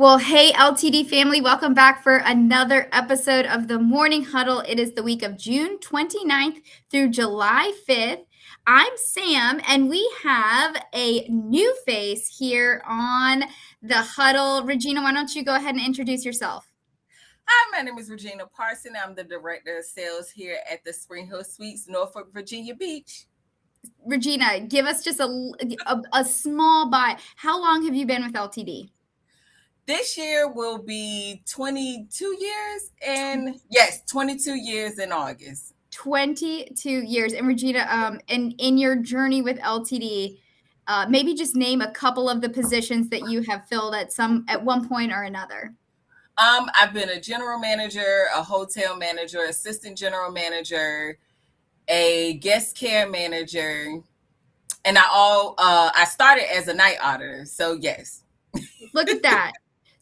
Well, hey, LTD family, welcome back for another episode of the Morning Huddle. It is the week of June 29th through July 5th. I'm Sam, and we have a new face here on the Huddle. Regina, why don't you go ahead and introduce yourself? Hi, my name is Regina Parson. I'm the Director of Sales here at the Spring Hill Suites, Norfolk, Virginia Beach. Regina, give us just a small bite. How long have you been with LTD? This year will be 22 years, and yes, 22 years in August. 22 years. And Regina, in your journey with LTD, maybe just name a couple of the positions that you have filled at one point or another. I've been a general manager, a hotel manager, assistant general manager, a guest care manager, and I started as a night auditor. So yes. Look at that.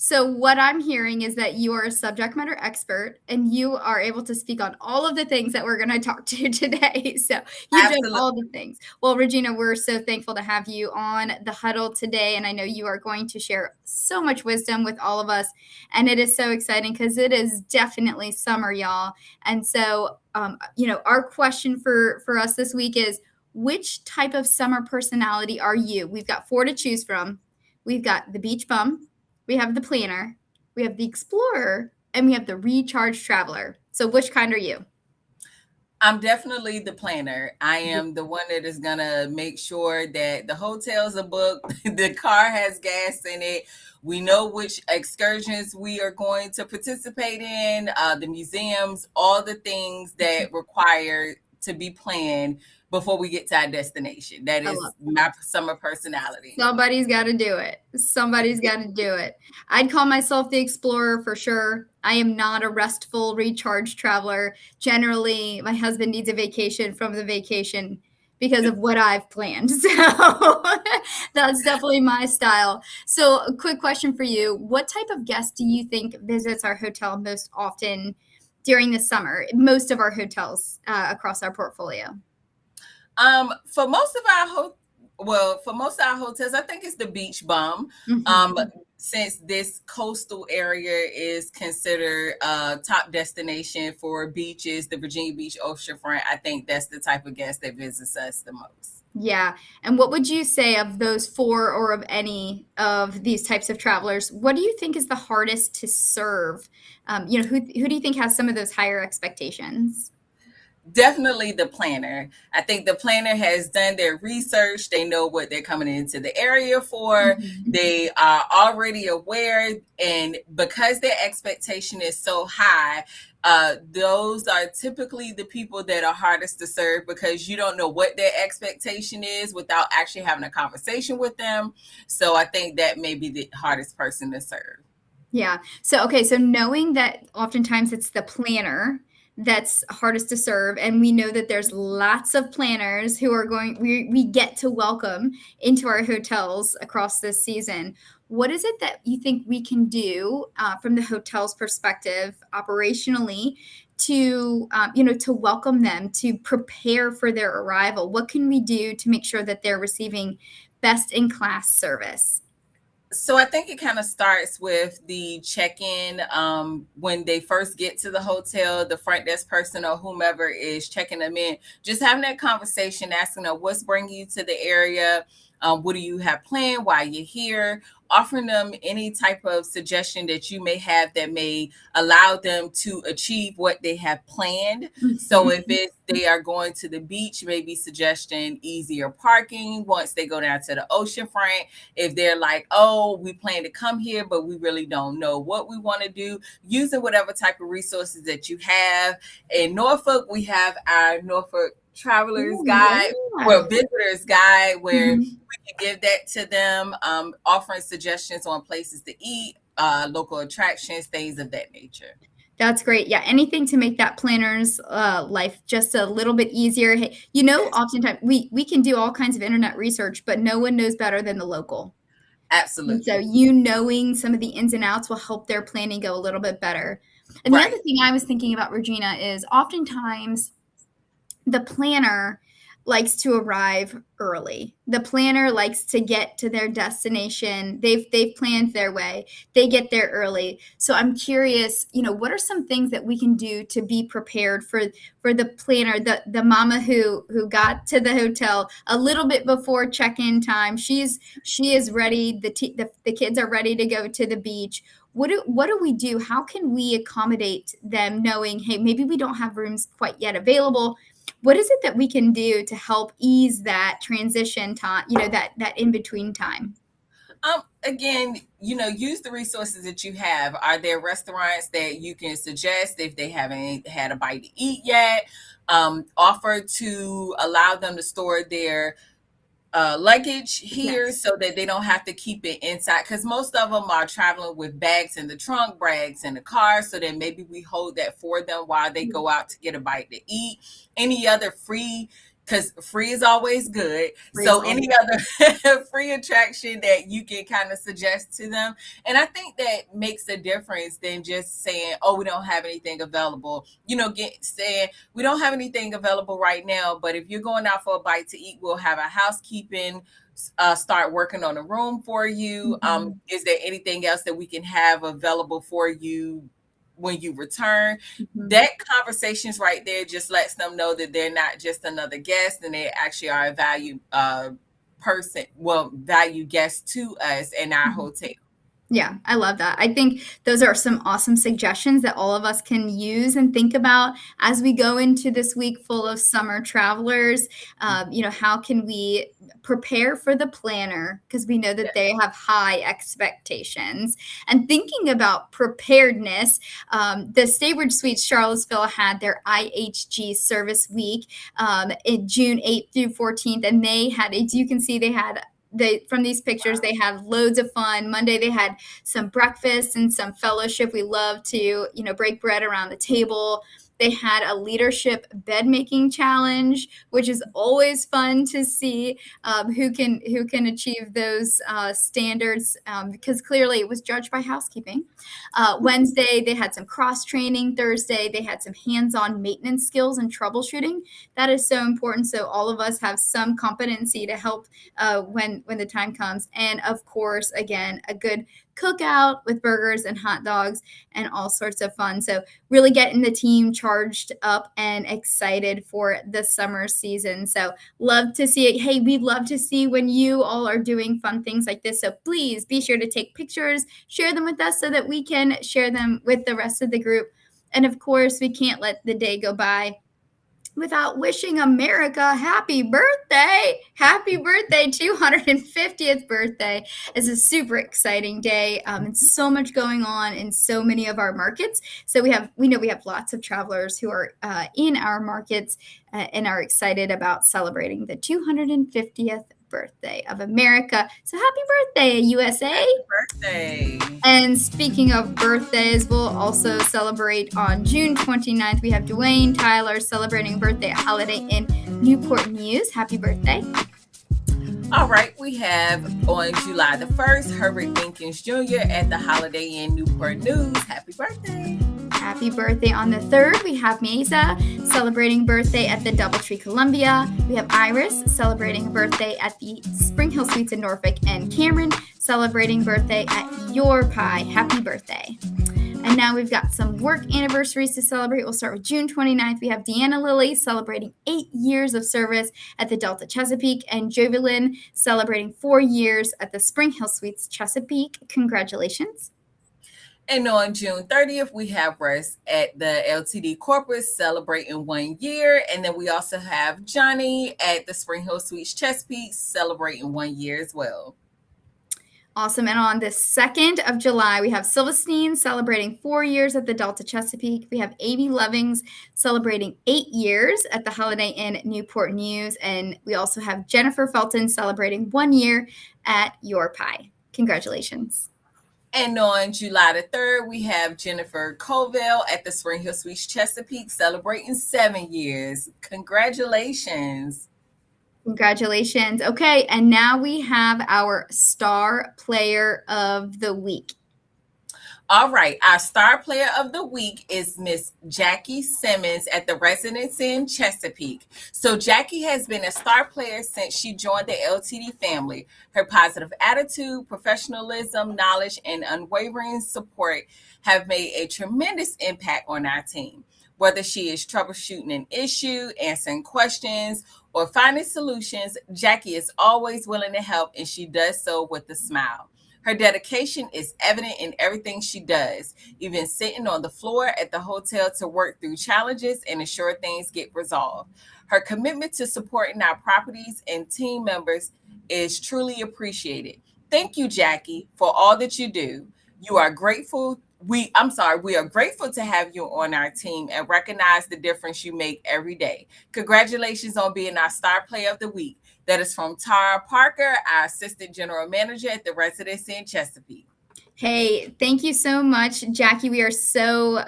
So what I'm hearing is that you are a subject matter expert and you are able to speak on all of the things that we're going to talk to today. So you've done Absolutely. all the things. Well, Regina, we're so thankful to have you on the Huddle today. And I know you are going to share so much wisdom with all of us. And it is so exciting because it is definitely summer, y'all. And so, our question for us this week is, which type of summer personality are you? We've got 4 to choose from. We've got the beach bum, we have the planner, we have the explorer, and we have the recharge traveler. So which kind are you? I'm definitely the planner. I am the one that is going to make sure that the hotels are booked, the car has gas in it. We know which excursions we are going to participate in, the museums, all the things that require to be planned before we get to our destination. That is my summer personality. Somebody's got to do it. Somebody's got to do it. I'd call myself the explorer for sure. I am not a restful, recharge traveler. Generally, my husband needs a vacation from the vacation because of what I've planned. So that's definitely my style. So a quick question for you. What type of guest do you think visits our hotel most often during the summer? Most of our hotels across our portfolio. For most of our hotels, I think it's the beach bum. Since this coastal area is considered a top destination for beaches, the Virginia Beach oceanfront, I think that's the type of guest that visits us the most. Yeah. And what would you say of those 4 or of any of these types of travelers? What do you think is the hardest to serve? Who do you think has some of those higher expectations? Definitely the planner. I think the planner has done their research. They know what they're coming into the area for. They are already aware. And because their expectation is so high, those are typically the people that are hardest to serve because you don't know what their expectation is without actually having a conversation with them. So I think that may be the hardest person to serve. Yeah. So knowing that oftentimes it's the planner that's hardest to serve, and we know that there's lots of planners who are we get to welcome into our hotels across this season. What is it that you think we can do from the hotel's perspective operationally to welcome them, to prepare for their arrival? What can we do to make sure that they're receiving best in class service? So I think it kind of starts with the check-in. When they first get to the hotel, the front desk person or whomever is checking them in, just having that conversation, asking them what's bringing you to the area, what do you have planned, why you're here, offering them any type of suggestion that you may have that may allow them to achieve what they have planned. So if they are going to the beach, maybe suggesting easier parking once they go down to the oceanfront. If they're like, oh, we plan to come here, but we really don't know what we want to do, using whatever type of resources that you have. In Norfolk, we have our Norfolk Travelers Guide, Visitors Guide, where we can give that to them, offering suggestions on places to eat, local attractions, things of that nature. That's great. Yeah, anything to make that planner's life just a little bit easier. Hey, oftentimes we can do all kinds of internet research, but no one knows better than the local. Absolutely. And so knowing some of the ins and outs will help their planning go a little bit better. And the other thing I was thinking about, Regina, is oftentimes the planner likes to arrive early. The planner likes to get to their destination. They've planned their way. They get there early. So I'm curious, what are some things that we can do to be prepared for the planner, the mama who got to the hotel a little bit before check-in time. She is ready. The kids are ready to go to the beach. What do we do? How can we accommodate them knowing, hey, maybe we don't have rooms quite yet available? What is it that we can do to help ease that transition time, that in-between time? Again, use the resources that you have. Are there restaurants that you can suggest if they haven't had a bite to eat yet? Offer to allow them to store their luggage here, Yes. so that they don't have to keep it inside, because most of them are traveling with bags in the trunk, bags in the car, so that maybe we hold that for them while they go out to get a bite to eat. Any other free, because free is always good, so any other free attraction that you can kind of suggest to them. And I think that makes a difference than just saying, oh, we don't have anything available, saying we don't have anything available right now, but if you're going out for a bite to eat, we'll have a housekeeping start working on a room for you. Is there anything else that we can have available for you when you return? That conversations right there just lets them know that they're not just another guest, and they actually are a value value guest to us in our hotel. Yeah, I love that. I think those are some awesome suggestions that all of us can use and think about as we go into this week full of summer travelers. How can we prepare for the planner? Because we know that they have high expectations. And thinking about preparedness, the Staybridge Suites Charlottesville had their IHG Service Week in June 8th through 14th. And they had, as you can see, from these pictures, they had loads of fun. Monday, they had some breakfast and some fellowship. We love to, break bread around the table. They had a leadership bed making challenge, which is always fun to see who can achieve those standards, because clearly it was judged by housekeeping. Wednesday, they had some cross training. Thursday, they had some hands-on maintenance skills and troubleshooting. That is so important. So all of us have some competency to help when the time comes. And of course, again, a good cookout with burgers and hot dogs and all sorts of fun. So really getting the team charged up and excited for the summer season. So love to see it. Hey, we'd love to see when you all are doing fun things like this. So please be sure to take pictures, share them with us so that we can share them with the rest of the group. And of course, we can't let the day go by without wishing America happy birthday. Happy birthday, 250th birthday. It's a super exciting day. And so much going on in so many of our markets. So we know we have lots of travelers who are in our markets and are excited about celebrating the 250th birthday of America. So happy birthday, USA. Happy birthday. And speaking of birthdays, we'll also celebrate on June 29th. We have Dwayne Tyler celebrating a birthday at Holiday Inn Newport News. Happy birthday. All right, we have on July the 1st, Herbert Dinkins Jr. at the Holiday Inn Newport News. Happy birthday. Happy birthday on the 3rd. We have Mesa celebrating birthday at the Doubletree Columbia. We have Iris celebrating a birthday at the Spring Hill Suites in Norfolk, and Cameron celebrating birthday at Your Pie. Happy birthday. And now we've got some work anniversaries to celebrate. We'll start with June 29th. We have Deanna Lilly celebrating 8 years of service at the Delta Chesapeake, and Jovelyn celebrating 4 years at the Spring Hill Suites Chesapeake. Congratulations. And on June 30th, we have Russ at the LTD Corpus celebrating 1 year. And then we also have Johnny at the Spring Hill Suites Chesapeake celebrating 1 year as well. Awesome. And on the 2nd of July, we have Silverstein celebrating 4 years at the Delta Chesapeake. We have Amy Lovings celebrating 8 years at the Holiday Inn Newport News. And we also have Jennifer Felton celebrating 1 year at Your Pie. Congratulations. And on July the 3rd, we have Jennifer Colville at the Spring Hill Suites Chesapeake celebrating 7 years. Congratulations. Congratulations. Okay, and now we have our star player of the week. All right, our star player of the week is Miss Jackie Simmons at the Residence Inn Chesapeake. So Jackie has been a star player since she joined the LTD family. Her positive attitude, professionalism, knowledge, and unwavering support have made a tremendous impact on our team. Whether she is troubleshooting an issue, answering questions, or finding solutions, Jackie is always willing to help, and she does so with a smile. Her dedication is evident in everything she does, even sitting on the floor at the hotel to work through challenges and ensure things get resolved. Her commitment to supporting our properties and team members is truly appreciated. Thank you, Jackie, for all that you do. You are grateful. We are grateful to have you on our team and recognize the difference you make every day. Congratulations on being our star player of the week. That is from Tara Parker, our assistant general manager at the Residence Inn Chesapeake. Hey, thank you so much, Jackie. We are so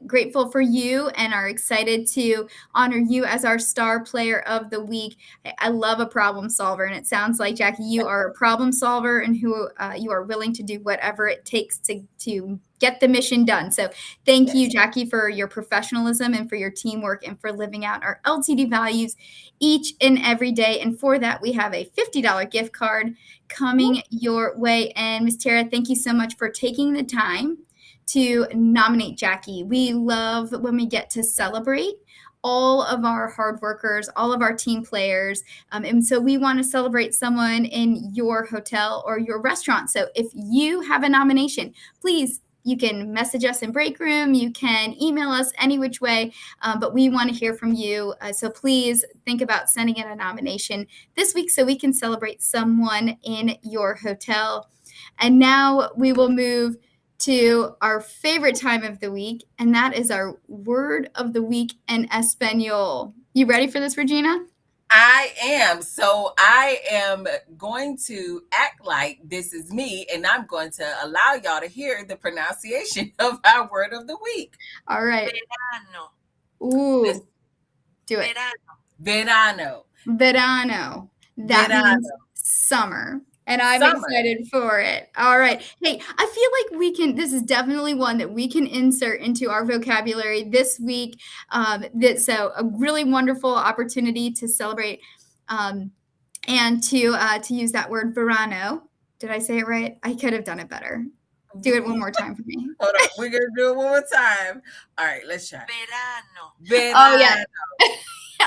grateful for you and are excited to honor you as our star player of the week. I love a problem solver, and it sounds like, Jackie, you are a problem solver and who you are willing to do whatever it takes to get the mission done. So thank you, Jackie, for your professionalism and for your teamwork and for living out our LTD values each and every day. And for that, we have a $50 gift card coming your way. And Ms. Tara, thank you so much for taking the time to nominate Jackie. We love when we get to celebrate all of our hard workers, all of our team players. And so we want to celebrate someone in your hotel or your restaurant. So if you have a nomination, please, you can message us in break room. You can email us any which way, but we want to hear from you. So please think about sending in a nomination this week so we can celebrate someone in your hotel. And now we will move to our favorite time of the week, and that is our word of the week in Espanol. You ready for this, Regina? I am. So I am going to act like this is me, and I'm going to allow y'all to hear the pronunciation of our word of the week. All right. Verano. Ooh, do it. Verano. Verano. That means summer. And I'm excited for it. All right. Hey, I feel like this is definitely one that we can insert into our vocabulary this week. So a really wonderful opportunity to celebrate and to use that word verano. Did I say it right? I could have done it better. Do it one more time for me. Hold on. We're going to do it one more time. All right, let's try. Verano. Oh, yeah.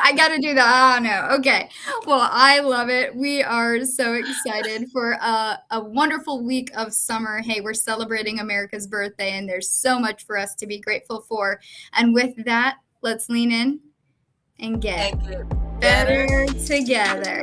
I got to do the no. Okay. Well, I love it. We are so excited for a wonderful week of summer. Hey, we're celebrating America's birthday, and there's so much for us to be grateful for. And with that, let's lean in and get better together.